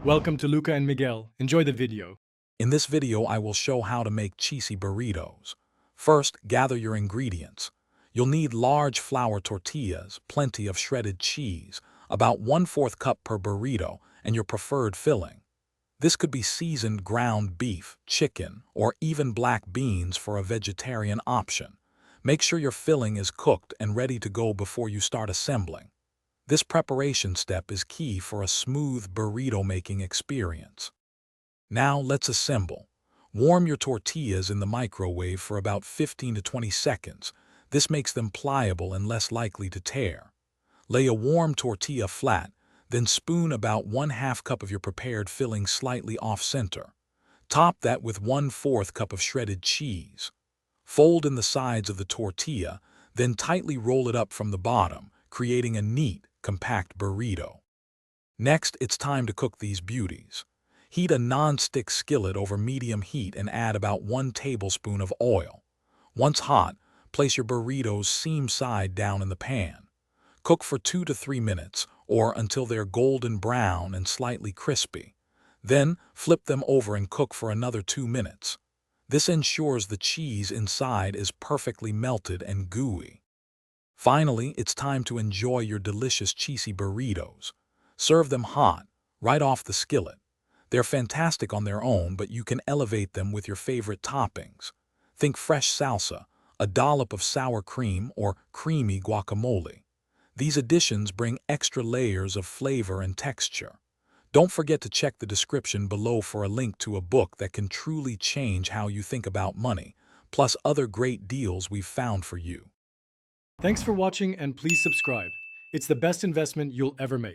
Welcome to Luca and Miguel. Enjoy the video. In this video, I will show how to make cheesy burritos. First, gather your ingredients. You'll need large flour tortillas, plenty of shredded cheese, about 1/4 cup per burrito, and your preferred filling. This could be seasoned ground beef, chicken, or even black beans for a vegetarian option. Make sure your filling is cooked and ready to go before you start assembling. This preparation step is key for a smooth burrito making experience. Now let's assemble. Warm your tortillas in the microwave for about 15 to 20 seconds. This makes them pliable and less likely to tear. Lay a warm tortilla flat, then spoon about 1/2 cup of your prepared filling slightly off-center. Top that with 1/4 cup of shredded cheese. Fold in the sides of the tortilla, then tightly roll it up from the bottom, creating a neat, compact burrito. Next, it's time to cook these beauties. Heat a non-stick skillet over medium heat and add about 1 tablespoon of oil. Once hot, place your burritos seam side down in the pan. Cook for 2 to 3 minutes, or until they're golden brown and slightly crispy. Then, flip them over and cook for another 2 minutes. This ensures the cheese inside is perfectly melted and gooey. Finally, it's time to enjoy your delicious cheesy burritos. Serve them hot, right off the skillet. They're fantastic on their own, but you can elevate them with your favorite toppings. Think fresh salsa, a dollop of sour cream, or creamy guacamole. These additions bring extra layers of flavor and texture. Don't forget to check the description below for a link to a book that can truly change how you think about money, plus other great deals we've found for you. Thanks for watching and please subscribe. It's the best investment you'll ever make.